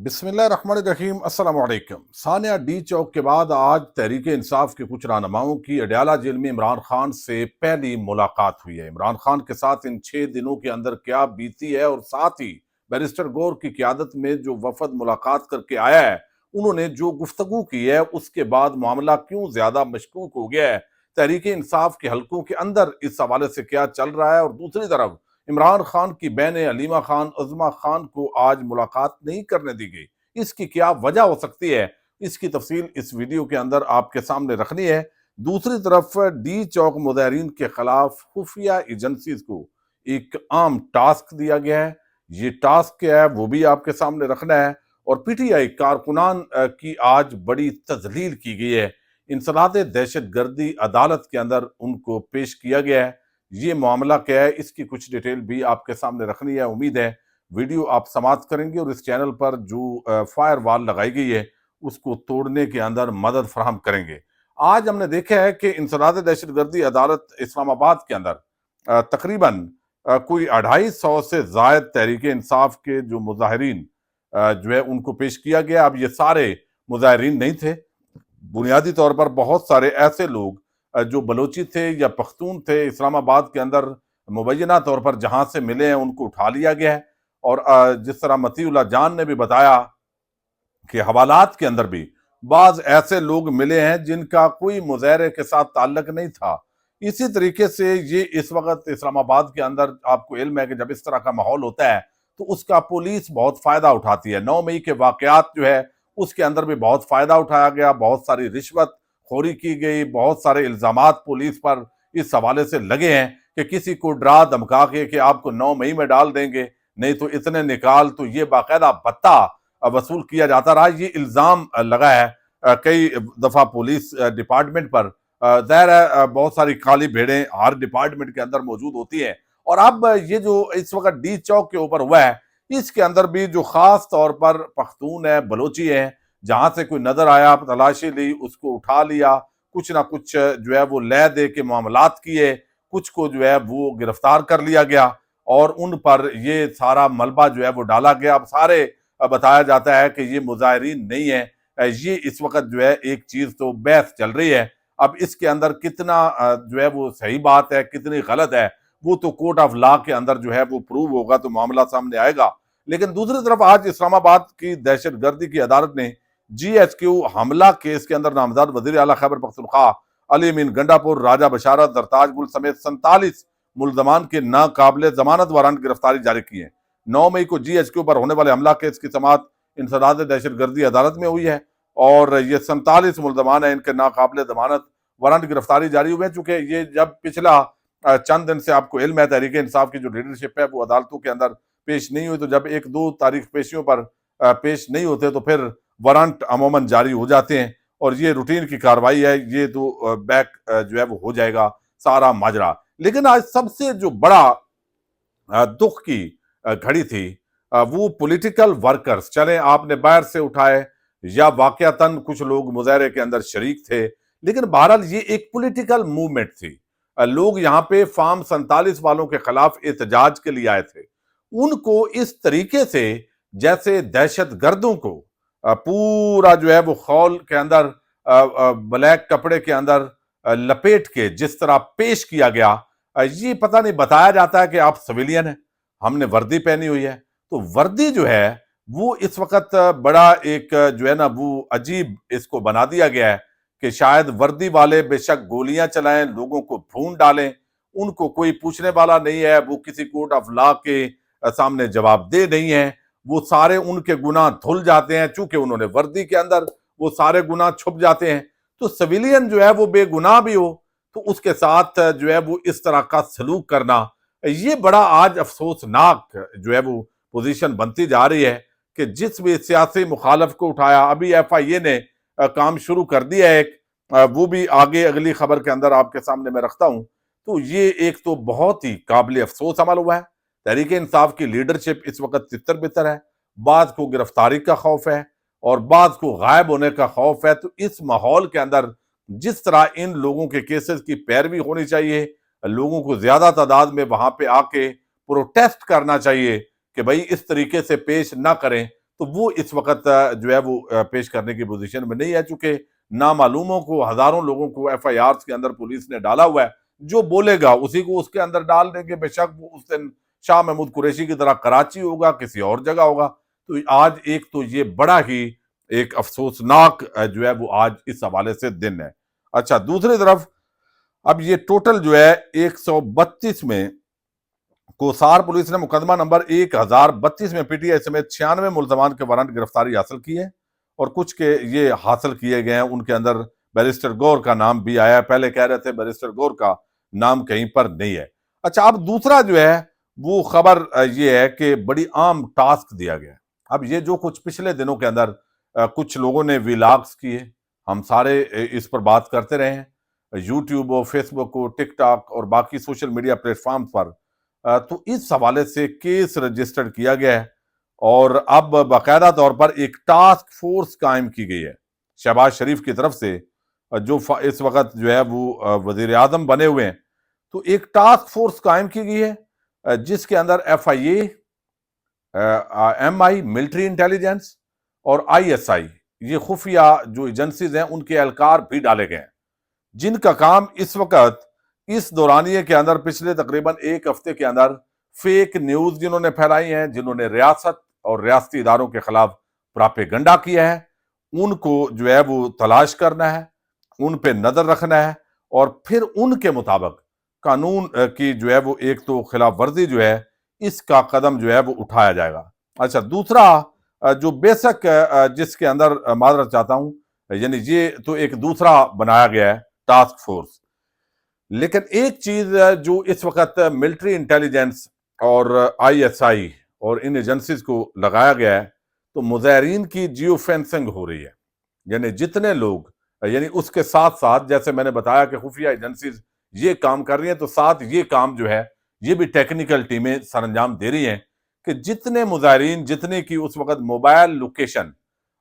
بسم اللہ الرحمن الرحیم۔ السلام علیکم ثانیہ ڈی چوک کے بعد آج تحریک انصاف کے کچھ رہنماؤں کی اڈیالہ جیل میں عمران خان سے پہلی ملاقات ہوئی ہے۔ عمران خان کے ساتھ ان 6 دنوں کے اندر کیا بیتی ہے اور ساتھ ہی بیرسٹر گور کی قیادت میں جو وفد ملاقات کر کے آیا ہے انہوں نے جو گفتگو کی ہے اس کے بعد معاملہ کیوں زیادہ مشکوک ہو گیا ہے، تحریک انصاف کے حلقوں کے اندر اس حوالے سے کیا چل رہا ہے، اور دوسری طرف عمران خان کی بہن علیمہ خان عظمیٰ خان کو آج ملاقات نہیں کرنے دی گئی، اس کی کیا وجہ ہو سکتی ہے، اس کی تفصیل اس ویڈیو کے اندر آپ کے سامنے رکھنی ہے۔ دوسری طرف ڈی چوک مظاہرین کے خلاف خفیہ ایجنسیز کو ایک عام ٹاسک دیا گیا ہے، یہ ٹاسک کیا ہے وہ بھی آپ کے سامنے رکھنا ہے، اور پی ٹی آئی کارکنان کی آج بڑی تذلیل کی گئی ہے، انسداد دہشت گردی عدالت کے اندر ان کو پیش کیا گیا ہے۔ یہ معاملہ کیا ہے اس کی کچھ ڈیٹیل بھی آپ کے سامنے رکھنی ہے، امید ہے ویڈیو آپ سماعت کریں گے اور اس چینل پر جو فائر وال لگائی گئی ہے اس کو توڑنے کے اندر مدد فراہم کریں گے۔ آج ہم نے دیکھا ہے کہ انسداد دہشت گردی عدالت اسلام آباد کے اندر تقریباً کوئی 250 سے زائد تحریک انصاف کے جو مظاہرین جو ہے ان کو پیش کیا گیا۔ اب یہ سارے مظاہرین نہیں تھے، بنیادی طور پر بہت سارے ایسے لوگ جو بلوچی تھے یا پختون تھے اسلام آباد کے اندر مبینہ طور پر جہاں سے ملے ہیں ان کو اٹھا لیا گیا ہے، اور جس طرح مطیع اللہ جان نے بھی بتایا کہ حوالات کے اندر بھی بعض ایسے لوگ ملے ہیں جن کا کوئی مظاہرے کے ساتھ تعلق نہیں تھا۔ اسی طریقے سے یہ اس وقت اسلام آباد کے اندر آپ کو علم ہے کہ جب اس طرح کا ماحول ہوتا ہے تو اس کا پولیس بہت فائدہ اٹھاتی ہے۔ 9 مئی کے واقعات جو ہے اس کے اندر بھی بہت فائدہ اٹھایا گیا، بہت ساری رشوت خوری کی گئی، بہت سارے الزامات پولیس پر اس حوالے سے لگے ہیں کہ کسی کو ڈرا دھمکا کے کہ آپ کو 9 مئی میں ڈال دیں گے، نہیں تو اتنے نکال، تو یہ باقاعدہ بھتہ وصول کیا جاتا رہا۔ یہ الزام لگا ہے کئی دفعہ پولیس ڈپارٹمنٹ پر۔ ظاہر ہے بہت ساری کالی بھیڑیں ہر ڈپارٹمنٹ کے اندر موجود ہوتی ہیں، اور اب یہ جو اس وقت ڈی چوک کے اوپر ہوا ہے اس کے اندر بھی جو خاص طور پر پختون ہے، بلوچی ہے، جہاں سے کوئی نظر آیا تلاشی لی، اس کو اٹھا لیا، کچھ نہ کچھ جو ہے وہ لے دے کے معاملات کیے، کچھ کو جو ہے وہ گرفتار کر لیا گیا اور ان پر یہ سارا ملبہ جو ہے وہ ڈالا گیا۔ اب سارے بتایا جاتا ہے کہ یہ مظاہرین نہیں ہیں۔ یہ اس وقت جو ہے ایک چیز تو بحث چل رہی ہے، اب اس کے اندر کتنا جو ہے وہ صحیح بات ہے کتنی غلط ہے وہ تو کورٹ آف لا کے اندر جو ہے وہ پروو ہوگا تو معاملہ سامنے آئے گا۔ لیکن دوسری طرف آج اسلام آباد کی دہشت گردی کی عدالت نے جی ایچ کیو حملہ کیس کے اندر نامزد وزیر اعلیٰ خیبر پختونخوا علی امین گنڈا پور، راجہ بشارت، درتاج گل سمیت 47 ملزمان کے ناقابل ضمانت وارنٹ گرفتاری جاری کی ہے۔ 9 مئی کو جی ایچ کیو پر ہونے والے حملہ کیس کی سماعت انسداد دہشت گردی عدالت میں ہوئی ہے، اور یہ 47 ملزمان ہیں، ان کے ناقابل ضمانت وارنٹ گرفتاری جاری ہوئے ہیں۔ چونکہ یہ جب پچھلا چند دن سے آپ کو علم ہے تحریک انصاف کی جو لیڈرشپ ہے وہ عدالتوں کے اندر پیش نہیں ہوئی، تو جب 1-2 تاریخ پیشیوں پر پیش نہیں ہوتے تو پھر وارنٹ عموماً جاری ہو جاتے ہیں، اور یہ روٹین کی کاروائی ہے، یہ تو بیک جو ہے وہ ہو جائے گا سارا ماجرا۔ لیکن آج سب سے جو بڑا دکھ کی گھڑی تھی وہ پولیٹیکل ورکرز، چلیں آپ نے باہر سے اٹھائے یا واقعتاً کچھ لوگ مظاہرے کے اندر شریک تھے، لیکن بہرحال یہ ایک پولیٹیکل موومنٹ تھی۔ لوگ یہاں پہ فارم 47 والوں کے خلاف احتجاج کے لیے آئے تھے، ان کو اس طریقے سے جیسے دہشت گردوں کو پورا جو ہے وہ خول کے اندر بلیک کپڑے کے اندر لپیٹ کے جس طرح پیش کیا گیا، یہ پتہ نہیں بتایا جاتا ہے کہ آپ سویلین ہیں، ہم نے وردی پہنی ہوئی ہے، تو وردی جو ہے وہ اس وقت بڑا ایک جو ہے نا وہ عجیب اس کو بنا دیا گیا ہے کہ شاید وردی والے بے شک گولیاں چلائیں، لوگوں کو بھون ڈالیں، ان کو کوئی پوچھنے والا نہیں ہے، وہ کسی کورٹ آف لا کے سامنے جواب دہ نہیں ہے، وہ سارے ان کے گناہ دھل جاتے ہیں، چونکہ انہوں نے وردی کے اندر وہ سارے گناہ چھپ جاتے ہیں۔ تو سویلین جو ہے وہ بے گناہ بھی ہو تو اس کے ساتھ جو ہے وہ اس طرح کا سلوک کرنا، یہ بڑا آج افسوسناک جو ہے وہ پوزیشن بنتی جا رہی ہے کہ جس بھی سیاسی مخالف کو اٹھایا، ابھی ایف آئی اے نے کام شروع کر دیا ہے ایک، وہ بھی آگے اگلی خبر کے اندر آپ کے سامنے میں رکھتا ہوں۔ تو یہ ایک تو بہت ہی قابل افسوس عمل ہوا ہے، تحریک انصاف کی لیڈرشپ اس وقت تتر بتر ہے، بعض کو گرفتاری کا خوف ہے اور بعض کو غائب ہونے کا خوف ہے۔ تو اس ماحول کے اندر جس طرح ان لوگوں کے کیسز کی پیروی ہونی چاہیے، لوگوں کو زیادہ تعداد میں وہاں پہ آ کے پروٹیسٹ کرنا چاہیے کہ بھائی اس طریقے سے پیش نہ کریں، تو تو وہ اس وقت جو ہے وہ پیش کرنے کی پوزیشن میں نہیں ہے، چونکہ نامعلوموں کو، ہزاروں لوگوں کو ایف آئی آرز کے اندر پولیس نے ڈالا ہوا ہے، جو بولے گا اسی کو اس کے اندر ڈال دیں گے، بے شک وہ اس دن شاہ محمود قریشی کی طرح کراچی ہوگا، کسی اور جگہ ہوگا۔ تو آج ایک تو یہ بڑا ہی ایک افسوسناک جو ہے وہ آج اس حوالے سے دن ہے۔ اچھا، دوسری طرف اب یہ ٹوٹل جو ہے 132 میں کوسار پولیس نے مقدمہ نمبر 1032 میں پی ٹی آئی سمیت 96 ملزمان کے وارنٹ گرفتاری حاصل کی ہے، اور کچھ کے یہ حاصل کیے گئے ہیں، ان کے اندر بیرسٹر گور کا نام بھی آیا ہے، پہلے کہہ رہے تھے بیرسٹر گور کا نام کہیں پر نہیں ہے۔ اچھا، اب دوسرا جو ہے وہ خبر یہ ہے کہ بڑی عام ٹاسک دیا گیا ہے۔ اب یہ جو کچھ پچھلے دنوں کے اندر کچھ لوگوں نے ویلاگز کیے، ہم سارے اس پر بات کرتے رہے ہیں، یوٹیوب ہو، فیس بک ہو، ٹک ٹاک اور باقی سوشل میڈیا پلیٹ فارم پر، تو اس حوالے سے کیس رجسٹر کیا گیا ہے، اور اب باقاعدہ طور پر ایک ٹاسک فورس قائم کی گئی ہے شہباز شریف کی طرف سے، جو اس وقت جو ہے وہ وزیر اعظم بنے ہوئے ہیں۔ تو ایک ٹاسک فورس قائم کی گئی ہے جس کے اندر ایف آئی اے، ایم آئی ملٹری انٹیلیجنس اور آئی ایس آئی، یہ خفیہ جو ایجنسیز ہیں، ان کے اہلکار بھی ڈالے گئے ہیں، جن کا کام اس وقت اس دورانیے کے اندر پچھلے تقریباً ایک ہفتے کے اندر فیک نیوز جنہوں نے پھیلائی ہیں، جنہوں نے ریاست اور ریاستی اداروں کے خلاف پراپیگنڈا کیا ہے، ان کو جو ہے وہ تلاش کرنا ہے، ان پہ نظر رکھنا ہے، اور پھر ان کے مطابق قانون کی جو ہے وہ ایک تو خلاف ورزی جو ہے اس کا قدم جو ہے وہ اٹھایا جائے گا۔ اچھا، دوسرا جو بیسک جس کے اندر معذرت چاہتا ہوں، یعنی یہ تو ایک دوسرا بنایا گیا ہے ٹاسک فورس، لیکن ایک چیز جو اس وقت ملٹری انٹیلیجنس اور آئی ایس آئی اور ان ایجنسیز کو لگایا گیا ہے، تو مظاہرین کی جیو فینسنگ ہو رہی ہے، یعنی جتنے لوگ، یعنی اس کے ساتھ ساتھ جیسے میں نے بتایا کہ خفیہ ایجنسیز یہ کام کر رہی ہیں، تو ساتھ یہ کام جو ہے یہ بھی ٹیکنیکل ٹیمیں سر انجام دے رہی ہیں کہ جتنے مظاہرین، جتنے کی اس وقت موبائل لوکیشن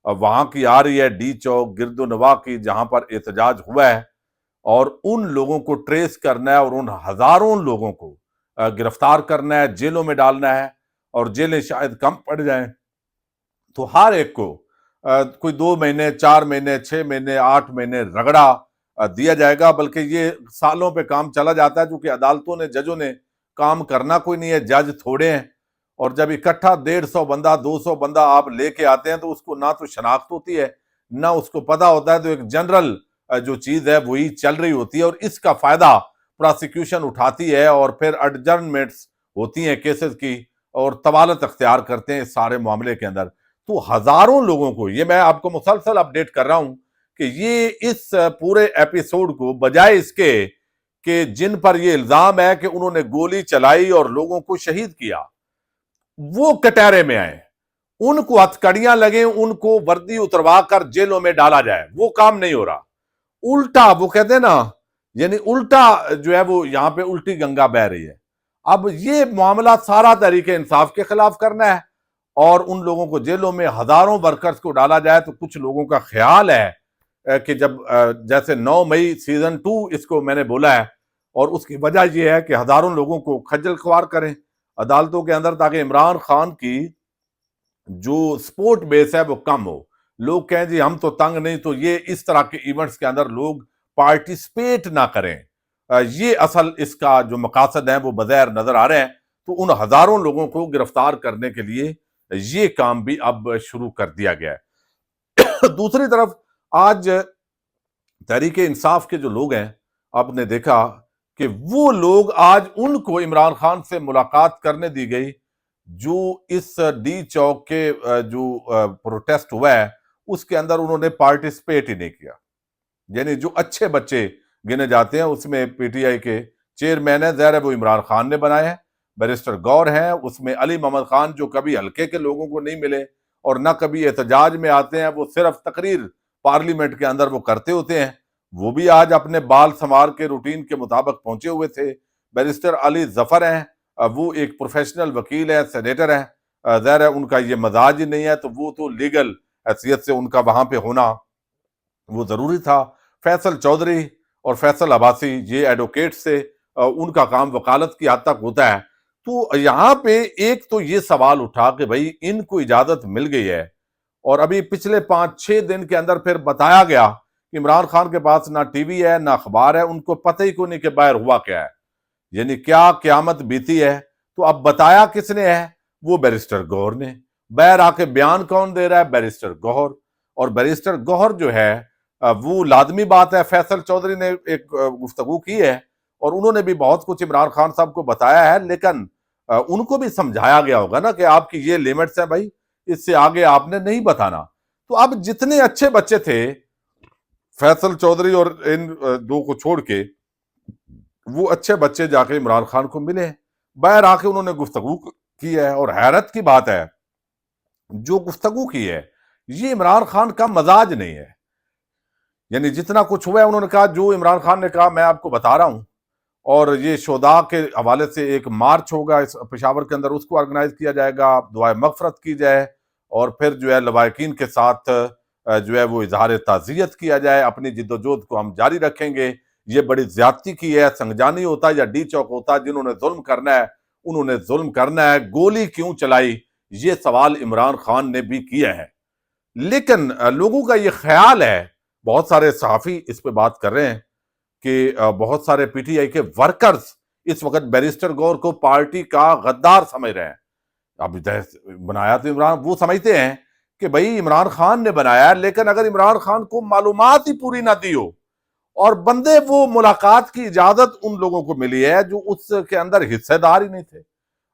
وہاں کی آ رہی ہے، ڈی چوک، گرد و نواح کی جہاں پر احتجاج ہوا ہے، اور ان لوگوں کو ٹریس کرنا ہے، اور ان ہزاروں لوگوں کو گرفتار کرنا ہے، جیلوں میں ڈالنا ہے، اور جیلیں شاید کم پڑ جائیں، تو ہر ایک کو کوئی 2 مہینے، 4 مہینے، 6 مہینے، 8 مہینے رگڑا دیا جائے گا، بلکہ یہ سالوں پہ کام چلا جاتا ہے، کیونکہ عدالتوں نے، ججوں نے کام کرنا کوئی نہیں ہے، جج تھوڑے ہیں، اور جب اکٹھا 150 بندہ، 200 بندہ آپ لے کے آتے ہیں، تو اس کو نہ تو شناخت ہوتی ہے، نہ اس کو پتا ہوتا ہے، تو ایک جنرل جو چیز ہے وہی چل رہی ہوتی ہے، اور اس کا فائدہ پراسیکیوشن اٹھاتی ہے، اور پھر ایڈجرنمنٹس ہوتی ہیں کیسز کی، اور طوالت اختیار کرتے ہیں اس سارے معاملے کے اندر۔ تو ہزاروں لوگوں کو، یہ میں آپ کو مسلسل اپڈیٹ کر رہا ہوں کہ یہ اس پورے ایپیسوڈ کو، بجائے اس کے کہ جن پر یہ الزام ہے کہ انہوں نے گولی چلائی اور لوگوں کو شہید کیا، وہ کٹہرے میں آئے، ان کو ہتھکڑیاں لگیں، ان کو وردی اتروا کر جیلوں میں ڈالا جائے، وہ کام نہیں ہو رہا۔ الٹا وہ کہتے ہیں نا، یعنی الٹا جو ہے وہ یہاں پہ الٹی گنگا بہ رہی ہے۔ اب یہ معاملہ سارا تحریک انصاف کے خلاف کرنا ہے، اور ان لوگوں کو جیلوں میں ہزاروں ورکرز کو ڈالا جائے، تو کچھ لوگوں کا خیال ہے کہ جب جیسے 9 مئی سیزن 2 اس کو میں نے بولا ہے، اور اس کی وجہ یہ ہے کہ ہزاروں لوگوں کو خجل خوار کریں عدالتوں کے اندر، تاکہ عمران خان کی جو سپورٹ بیس ہے وہ کم ہو، لوگ کہیں جی ہم تو تنگ نہیں، تو یہ اس طرح کے ایونٹس کے اندر لوگ پارٹیسپیٹ نہ کریں۔ یہ اصل اس کا جو مقاصد ہیں وہ بظاہر نظر آ رہے ہیں۔ تو ان ہزاروں لوگوں کو گرفتار کرنے کے لیے یہ کام بھی اب شروع کر دیا گیا ہے۔ دوسری طرف آج تحریک انصاف کے جو لوگ ہیں، آپ نے دیکھا کہ وہ لوگ آج ان کو عمران خان سے ملاقات کرنے دی گئی جو اس ڈی چوک کے جو پروٹیسٹ ہوا ہے اس کے اندر انہوں نے پارٹیسپیٹ ہی نہیں کیا۔ یعنی جو اچھے بچے گنے جاتے ہیں اس میں پی ٹی آئی کے چیئرمین ہیں، ظاہر ہے وہ عمران خان نے بنائے ہیں، بیرسٹر گور ہیں، اس میں علی محمد خان جو کبھی حلقے کے لوگوں کو نہیں ملے اور نہ کبھی احتجاج میں آتے ہیں، وہ صرف تقریر پارلیمنٹ کے اندر وہ کرتے ہوتے ہیں، وہ بھی آج اپنے بال سنوار کے روٹین کے مطابق پہنچے ہوئے تھے۔ بیرسٹر علی ظفر ہیں، وہ ایک پروفیشنل وکیل ہیں، سینیٹر ہیں، ظاہر ہے ان کا یہ مزاج ہی نہیں ہے، تو وہ تو لیگل حیثیت سے ان کا وہاں پہ ہونا وہ ضروری تھا۔ فیصل چودھری اور فیصل عباسی یہ ایڈوکیٹ سے، ان کا کام وکالت کی حد تک ہوتا ہے۔ تو یہاں پہ ایک تو یہ سوال اٹھا کہ بھئی ان کو اجازت مل گئی ہے اور ابھی پچھلے 5-6 دن کے اندر پھر بتایا گیا کہ عمران خان کے پاس نہ ٹی وی ہے نہ اخبار ہے، ان کو پتہ ہی کو نہیں کہ باہر ہوا کیا ہے، یعنی کیا قیامت بیتی ہے۔ تو اب بتایا کس نے ہے؟ وہ بیرسٹر گوہر نے۔ باہر آ کے بیان کون دے رہا ہے؟ بیرسٹر گوہر۔ اور بیرسٹر گوہر جو ہے وہ لازمی بات ہے، فیصل چودھری نے ایک گفتگو کی ہے اور انہوں نے بھی بہت کچھ عمران خان صاحب کو بتایا ہے، لیکن ان کو بھی سمجھایا گیا ہوگا نا کہ آپ کی یہ لیمٹس ہیں بھائی، اس سے آگے آپ نے نہیں بتانا۔ تو اب جتنے اچھے بچے تھے فیصل چودھری اور ان دو کو چھوڑ کے، وہ اچھے بچے جا کے عمران خان کو ملے، باہر آ کے انہوں نے گفتگو کی ہے، اور حیرت کی بات ہے جو گفتگو کی ہے یہ عمران خان کا مزاج نہیں ہے۔ یعنی جتنا کچھ ہوا ہے انہوں نے کہا، جو عمران خان نے کہا میں آپ کو بتا رہا ہوں، اور یہ شہداء کے حوالے سے ایک مارچ ہوگا اس پشاور کے اندر، اس کو آرگنائز کیا جائے گا، دعائے مغفرت کی جائے، اور پھر جو ہے لواحقین کے ساتھ جو ہے وہ اظہار تعزیت کیا جائے، اپنی جد و جہد کو ہم جاری رکھیں گے۔ یہ بڑی زیادتی کی ہے، سنگجانی ہوتا ہے یا ڈی چوک ہوتا ہے، جنہوں نے ظلم کرنا ہے انہوں نے ظلم کرنا ہے، گولی کیوں چلائی، یہ سوال عمران خان نے بھی کیا ہے۔ لیکن لوگوں کا یہ خیال ہے، بہت سارے صحافی اس پہ بات کر رہے ہیں کہ بہت سارے پی ٹی آئی کے ورکرز اس وقت بیرسٹر گوہر کو پارٹی کا غدار سمجھ رہے ہیں۔ اب بنایا تو عمران، وہ سمجھتے ہیں کہ بھئی عمران خان نے بنایا ہے، لیکن اگر عمران خان کو معلومات ہی پوری نہ دی ہو، اور بندے وہ ملاقات کی اجازت ان لوگوں کو ملی ہے جو اس کے اندر حصے دار ہی نہیں تھے۔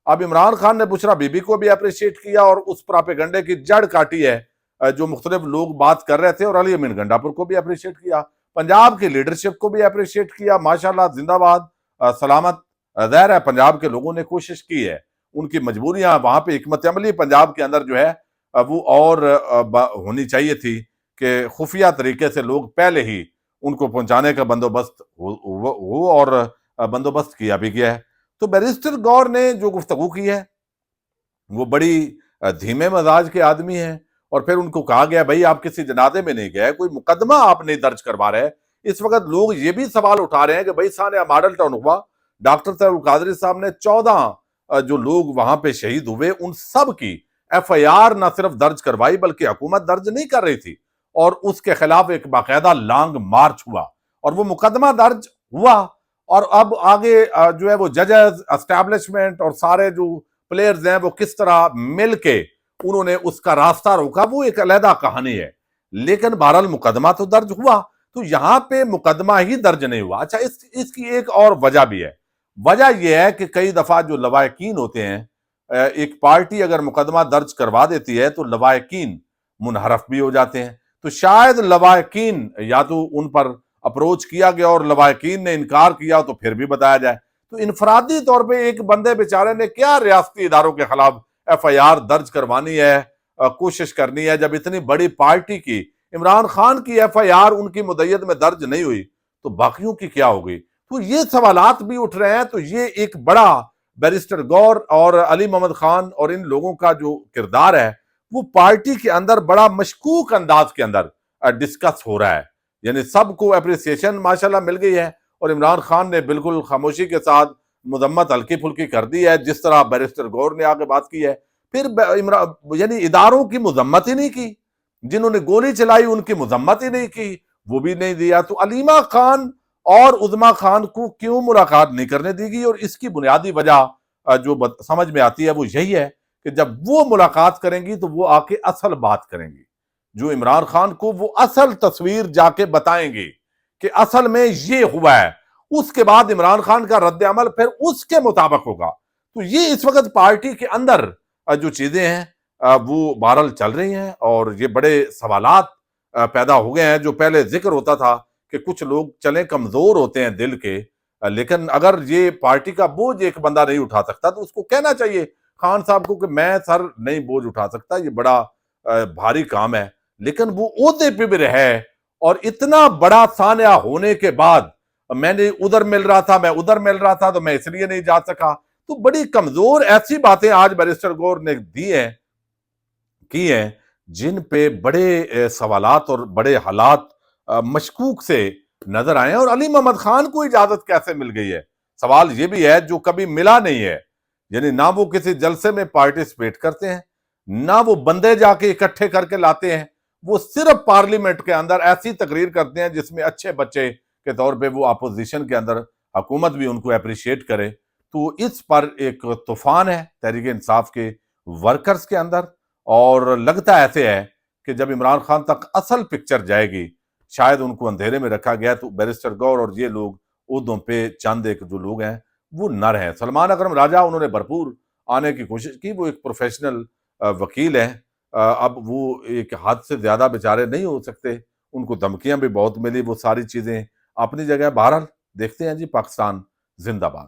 اب عمران خان نے بشرا بی بی کو بھی اپریشیٹ کیا اور اس پراپیگنڈے کی جڑ کاٹی ہے جو مختلف لوگ بات کر رہے تھے، اور علی امین گنڈاپور کو بھی اپریشیٹ کیا، پنجاب کی لیڈرشپ کو بھی اپریشیٹ کیا، ماشاءاللہ زندہ باد، سلامت۔ ظاہر ہے پنجاب کے لوگوں نے کوشش کی ہے، ان کی مجبوریاں وہاں پہ حکمت عملی پنجاب کے اندر جو ہے وہ اور ہونی چاہیے تھی کہ خفیہ طریقے سے لوگ پہلے ہی ان کو پہنچانے کا بندوبست ہو اور بندوبست کیا بھی گیا ہے۔ تو بیرسٹر گوہر نے جو گفتگو کی ہے وہ بڑی دھیمے مزاج کے آدمی ہیں، اور پھر ان کو کہا گیا بھائی آپ کسی جنازے میں نہیں گئے، کوئی مقدمہ آپ نہیں درج کروا رہے۔ اس وقت لوگ یہ بھی سوال اٹھا رہے ہیں کہ بھائی سانحہ ماڈل ٹاؤن ہوا، ڈاکٹر صاحب القادری صاحب نے 14 جو لوگ وہاں پہ شہید ہوئے ان سب کی ایف آئی آر نہ صرف درج کروائی بلکہ حکومت درج نہیں کر رہی تھی، اور اس کے خلاف ایک باقاعدہ لانگ مارچ ہوا اور وہ مقدمہ درج ہوا، اور اب آگے جو ہے وہ ججز، اسٹیبلشمنٹ اور سارے جو پلیئرز ہیں وہ کس طرح مل کے انہوں نے اس کا راستہ روکا، وہ ایک علیحدہ کہانی ہے۔ لیکن بہرحال مقدمہ تو درج ہوا، تو یہاں پہ مقدمہ ہی درج نہیں ہوا۔ اچھا اس کی ایک اور وجہ بھی ہے۔ وجہ یہ ہے کہ کئی دفعہ جو لواحقین ہوتے ہیں، ایک پارٹی اگر مقدمہ درج کروا دیتی ہے تو لواحقین منحرف بھی ہو جاتے ہیں، تو شاید لواحقین یا تو ان پر اپروچ کیا گیا اور لواحقین نے انکار کیا تو پھر بھی بتایا جائے۔ تو انفرادی طور پہ ایک بندے بیچارے نے کیا ریاستی اداروں کے خلاف ایف آئی آر درج کروانی ہے، کوشش کرنی ہے، جب اتنی بڑی پارٹی کی عمران خان کی ایف آئی آر ان کی مدعیت میں درج نہیں ہوئی تو باقیوں کی کیا ہوگی؟ تو یہ سوالات بھی اٹھ رہے ہیں۔ تو یہ ایک بڑا بیرسٹر گوہر اور علی محمد خان اور ان لوگوں کا جو کردار ہے وہ پارٹی کے اندر بڑا مشکوک انداز کے اندر ڈسکس ہو رہا ہے۔ یعنی سب کو اپریسیشن ماشاءاللہ مل گئی ہے، اور عمران خان نے بالکل خاموشی کے ساتھ مذمت ہلکی پھلکی کر دی ہے، جس طرح بیرسٹر گوہر نے آگے بات کی ہے۔ پھر یعنی اداروں کی مذمت ہی نہیں کی، جنہوں نے گولی چلائی ان کی مذمت ہی نہیں کی، وہ بھی نہیں دیا۔ تو علیمہ خان اور عظمیٰ خان کو کیوں ملاقات نہیں کرنے دی گئی؟ اور اس کی بنیادی وجہ جو سمجھ میں آتی ہے وہ یہی ہے کہ جب وہ ملاقات کریں گی تو وہ آ کے اصل بات کریں گی، جو عمران خان کو وہ اصل تصویر جا کے بتائیں گے کہ اصل میں یہ ہوا ہے۔ اس کے بعد عمران خان کا رد عمل پھر اس کے مطابق ہوگا۔ تو یہ اس وقت پارٹی کے اندر جو چیزیں ہیں وہ بہرحال چل رہی ہیں، اور یہ بڑے سوالات پیدا ہو گئے ہیں۔ جو پہلے ذکر ہوتا تھا کہ کچھ لوگ چلیں کمزور ہوتے ہیں دل کے، لیکن اگر یہ پارٹی کا بوجھ ایک بندہ نہیں اٹھا سکتا تو اس کو کہنا چاہیے خان صاحب کو کہ میں سر نہیں بوجھ اٹھا سکتا، یہ بڑا بھاری کام ہے۔ لیکن وہ عہدے پہ بھی رہے، اور اتنا بڑا سانحہ ہونے کے بعد میں نے ادھر مل رہا تھا، میں ادھر مل رہا تھا تو میں اس لیے نہیں جا سکا۔ تو بڑی کمزور ایسی باتیں آج بیرسٹر گوہر نے کی ہیں جن پہ بڑے سوالات اور بڑے حالات مشکوک سے نظر آئے ہیں۔ اور علی محمد خان کو اجازت کیسے مل گئی ہے؟ سوال یہ بھی ہے، جو کبھی ملا نہیں ہے، یعنی نہ وہ کسی جلسے میں پارٹیسپیٹ کرتے ہیں، نہ وہ بندے جا کے اکٹھے کر کے لاتے ہیں، وہ صرف پارلیمنٹ کے اندر ایسی تقریر کرتے ہیں جس میں اچھے بچے کے طور پہ وہ اپوزیشن کے اندر حکومت بھی ان کو اپریشیٹ کرے۔ تو اس پر ایک طوفان ہے تحریک انصاف کے ورکرز کے اندر، اور لگتا ایسے ہے کہ جب عمران خان تک اصل پکچر جائے گی، شاید ان کو اندھیرے میں رکھا گیا تو بیرسٹر گور اور یہ لوگ عہدوں پہ چند ایک جو لوگ ہیں وہ نہ رہیں۔ سلمان اکرم راجہ انہوں نے بھرپور آنے کی کوشش کی، وہ ایک پروفیشنل وکیل ہیں، اب وہ ایک حد سے زیادہ بیچارے نہیں ہو سکتے، ان کو دھمکیاں بھی بہت ملی، وہ ساری چیزیں اپنی جگہ۔ بہرحال دیکھتے ہیں جی، پاکستان زندہ باد۔